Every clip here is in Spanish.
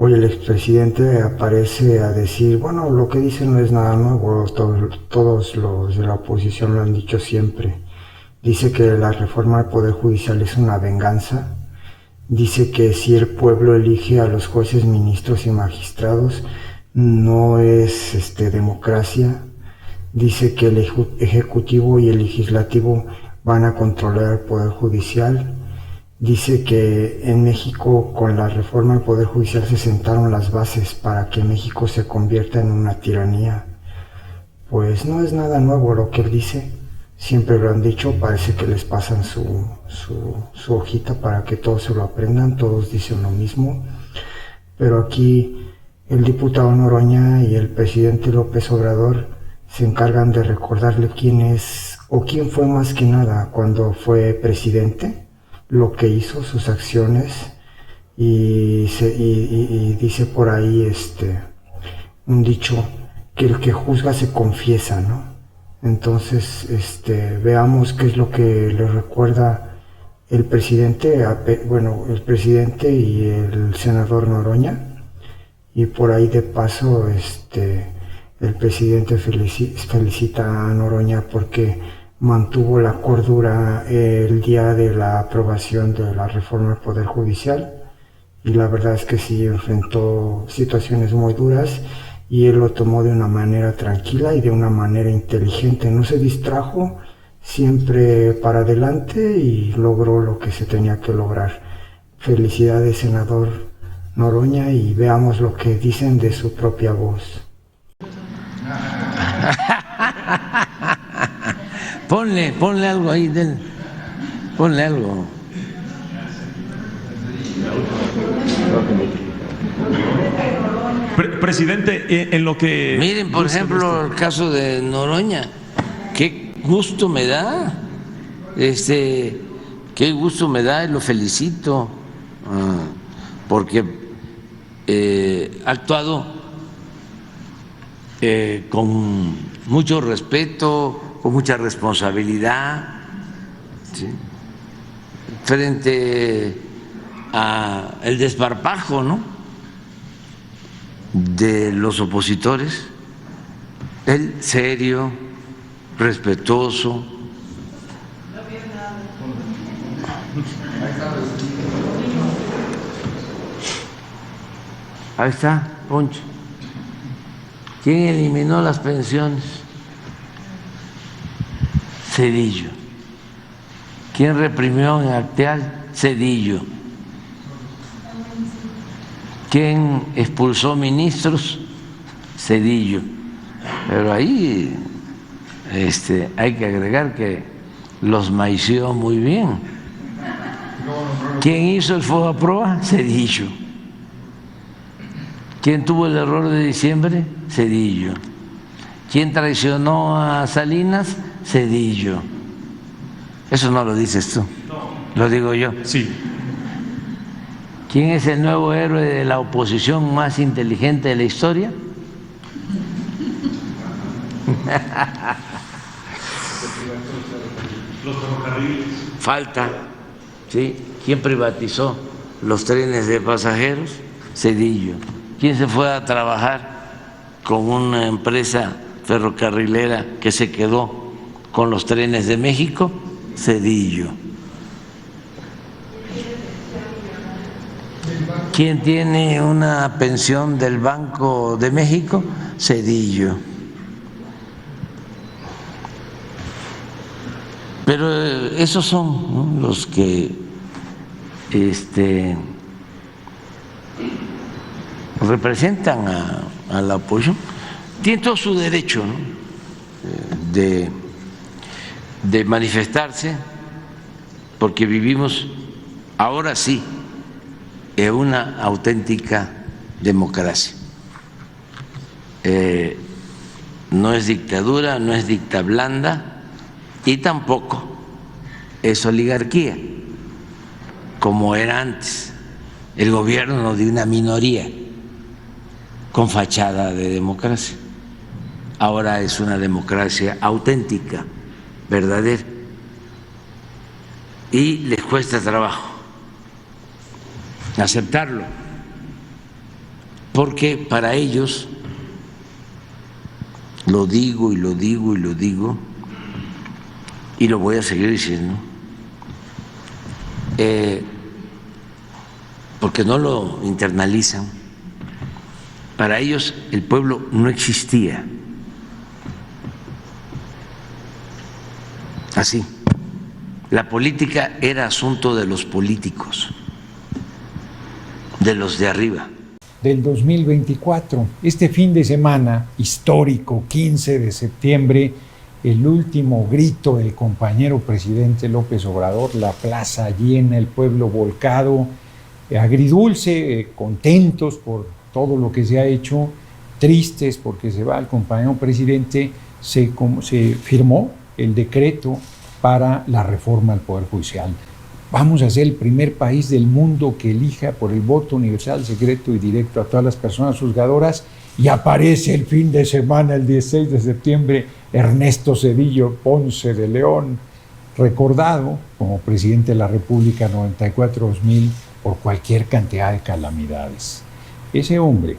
Hoy el expresidente aparece a decir, bueno, lo que dicen no es nada nuevo, todos los de la oposición lo han dicho siempre. Dice que la reforma del Poder Judicial es una venganza. Dice que si el pueblo elige a los jueces, ministros y magistrados, no es democracia. Dice que el Ejecutivo y el Legislativo van a controlar el Poder Judicial. Dice que en México, con la reforma del Poder Judicial, se sentaron las bases para que México se convierta en una tiranía. Pues no es nada nuevo lo que él dice, siempre lo han dicho, parece que les pasan su hojita para que todos se lo aprendan, todos dicen lo mismo, pero aquí el diputado Noroña y el presidente López Obrador se encargan de recordarle quién es o quién fue más que nada cuando fue presidente, lo que hizo, sus acciones, y dice por ahí un dicho, que el que juzga se confiesa, ¿no? Entonces, veamos qué es lo que le recuerda el presidente, el presidente y el senador Noroña, y por ahí de paso, el presidente felicita a Noroña porque mantuvo la cordura el día de la aprobación de la reforma del Poder Judicial, y la verdad es que sí enfrentó situaciones muy duras y él lo tomó de una manera tranquila y de una manera inteligente, no se distrajo, siempre para adelante, y logró lo que se tenía que lograr. Felicidades, senador Noroña, y veamos lo que dicen de su propia voz. Ponle algo ahí, ponle algo. Presidente, en lo que... Miren, por ejemplo, el caso de Noroña, qué gusto me da, qué gusto me da, y lo felicito, porque ha actuado con mucho respeto, con mucha responsabilidad, ¿sí?, frente a el desparpajo, ¿no?, de los opositores. Él serio, respetuoso. Ahí está, Poncho. ¿Quién eliminó las pensiones? Zedillo. ¿Quién reprimió en Acteal? Zedillo. ¿Quién expulsó ministros? Zedillo. Pero ahí hay que agregar que los maició muy bien. ¿Quién hizo el FOBAPROA? Zedillo. ¿Quién tuvo el error de diciembre? Zedillo. ¿Quién traicionó a Salinas? Zedillo. Eso no lo dices tú, lo digo yo. Sí. ¿Quién es el nuevo héroe de la oposición más inteligente de la historia? Los ferrocarriles. Falta, ¿sí? ¿Quién privatizó los trenes de pasajeros? Zedillo. ¿Quién se fue a trabajar con una empresa ferrocarrilera que se quedó con los trenes de México? Zedillo. ¿Quién tiene una pensión del Banco de México? Zedillo. Pero esos son, ¿no?, los que representan a la oposición. Tienen todo su derecho, ¿no?, de manifestarse, porque vivimos ahora sí en una auténtica democracia. No es dictadura, no es dicta blanda, y tampoco es oligarquía, como era antes, el gobierno de una minoría con fachada de democracia. Ahora es una democracia auténtica, verdadera, y les cuesta trabajo aceptarlo, porque para ellos, lo digo y lo digo y lo digo, y lo voy a seguir diciendo, porque no lo internalizan, para ellos el pueblo no existía. Así, la política era asunto de los políticos, de los de arriba. Del 2024, este fin de semana histórico, 15 de septiembre, el último grito del compañero presidente López Obrador, la plaza llena, el pueblo volcado, agridulce, contentos por todo lo que se ha hecho, tristes porque se va el compañero presidente, se firmó el decreto para la reforma al Poder Judicial. Vamos a ser el primer país del mundo que elija por el voto universal, secreto y directo a todas las personas juzgadoras, y aparece el fin de semana, el 16 de septiembre, Ernesto Zedillo Ponce de León, recordado como presidente de la República 94-2000 por cualquier cantidad de calamidades. Ese hombre,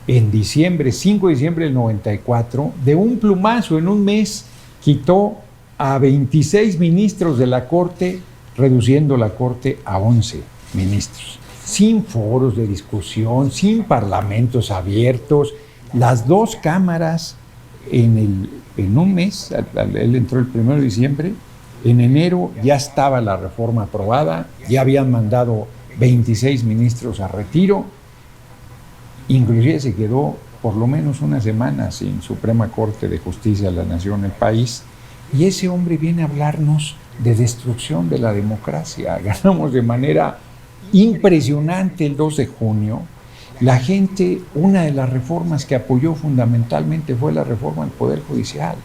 en diciembre, 5 de diciembre del 94, de un plumazo en un mes, quitó a 26 ministros de la Corte, reduciendo la Corte a 11 ministros, sin foros de discusión, sin parlamentos abiertos, las dos cámaras en un mes. Él entró el 1 de diciembre, en enero ya estaba la reforma aprobada, ya habían mandado 26 ministros a retiro, inclusive se quedó por lo menos una semana sin Suprema Corte de Justicia de la Nación, el país, y ese hombre viene a hablarnos de destrucción de la democracia. Ganamos de manera impresionante el 2 de junio. La gente, una de las reformas que apoyó fundamentalmente fue la reforma al Poder Judicial.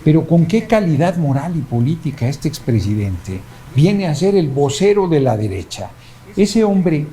Pero con qué calidad moral y política este expresidente viene a ser el vocero de la derecha. Ese hombre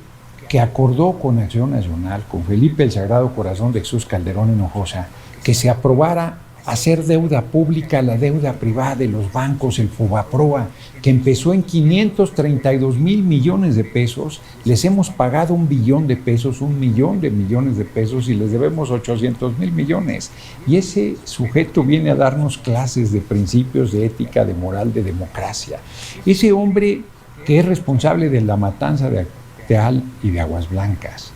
que acordó con Acción Nacional, con Felipe el Sagrado Corazón de Jesús Calderón Hinojosa, que se aprobara hacer deuda pública, la deuda privada de los bancos, el Fobaproa, que empezó en 532,000 millones de pesos, les hemos pagado 1 billón de pesos, 1 millón de millones de pesos, y les debemos 800,000 millones. Y ese sujeto viene a darnos clases de principios, de ética, de moral, de democracia. Ese hombre que es responsable de la matanza de Acteal y de Aguas Blancas.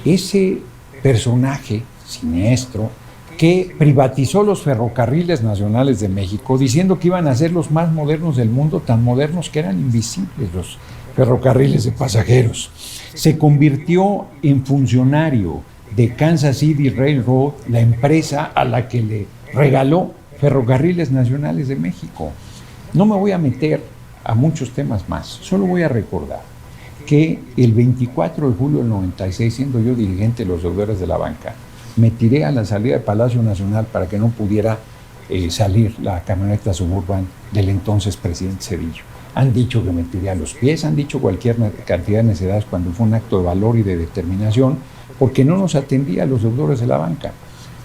Ese personaje siniestro que privatizó los ferrocarriles nacionales de México, diciendo que iban a ser los más modernos del mundo, tan modernos que eran invisibles los ferrocarriles de pasajeros. Se convirtió en funcionario de Kansas City Railroad, la empresa a la que le regaló Ferrocarriles Nacionales de México. No me voy a meter a muchos temas más, solo voy a recordar que el 24 de julio del 96, siendo yo dirigente de los deudores de la banca, me tiré a la salida del Palacio Nacional para que no pudiera salir la camioneta Suburban del entonces presidente Zedillo. Han dicho que me tiré a los pies, han dicho cualquier cantidad de necedades cuando fue un acto de valor y de determinación, porque no nos atendía a los deudores de la banca.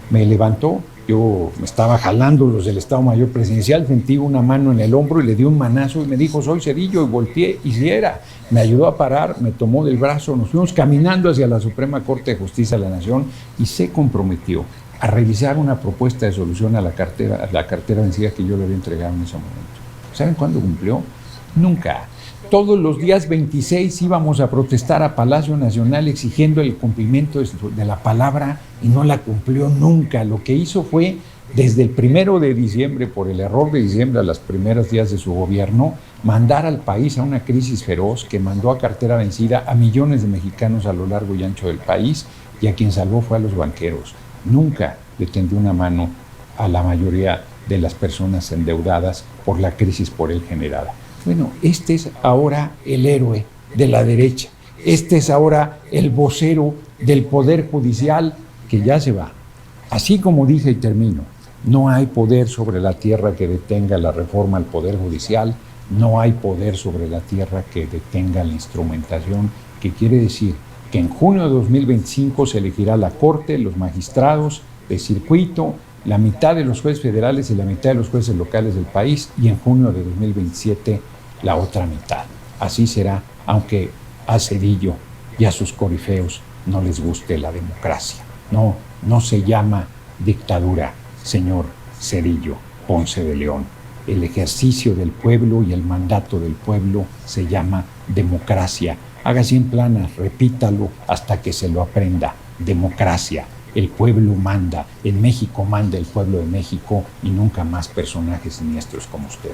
Me levantó, yo me estaba jalando los del Estado Mayor Presidencial, sentí una mano en el hombro y le di un manazo y me dijo: soy Zedillo, y volteé y si era. Me ayudó a parar, me tomó del brazo, nos fuimos caminando hacia la Suprema Corte de Justicia de la Nación y se comprometió a revisar una propuesta de solución a la cartera vencida que yo le había entregado en ese momento. ¿Saben cuándo cumplió? Nunca. Todos los días 26 íbamos a protestar a Palacio Nacional exigiendo el cumplimiento de la palabra y no la cumplió nunca. Lo que hizo fue, desde el 1 de diciembre, por el error de diciembre a los primeros días de su gobierno, mandar al país a una crisis feroz que mandó a cartera vencida a millones de mexicanos a lo largo y ancho del país, y a quien salvó fue a los banqueros. Nunca le tendió una mano a la mayoría de las personas endeudadas por la crisis por él generada. Bueno, este es ahora el héroe de la derecha. Este es ahora el vocero del Poder Judicial que ya se va. Así como dije y termino, no hay poder sobre la tierra que detenga la reforma al Poder Judicial, no hay poder sobre la tierra que detenga la instrumentación, que quiere decir que en junio de 2025 se elegirá la Corte, los magistrados de circuito, la mitad de los jueces federales y la mitad de los jueces locales del país, y en junio de 2027 la otra mitad. Así será, aunque a Zedillo y a sus corifeos no les guste la democracia. No, no se llama dictadura, señor Zedillo Ponce de León. El ejercicio del pueblo y el mandato del pueblo se llama democracia. Hágase en planas, repítalo hasta que se lo aprenda. Democracia. El pueblo manda. En México manda el pueblo de México y nunca más personajes siniestros como usted.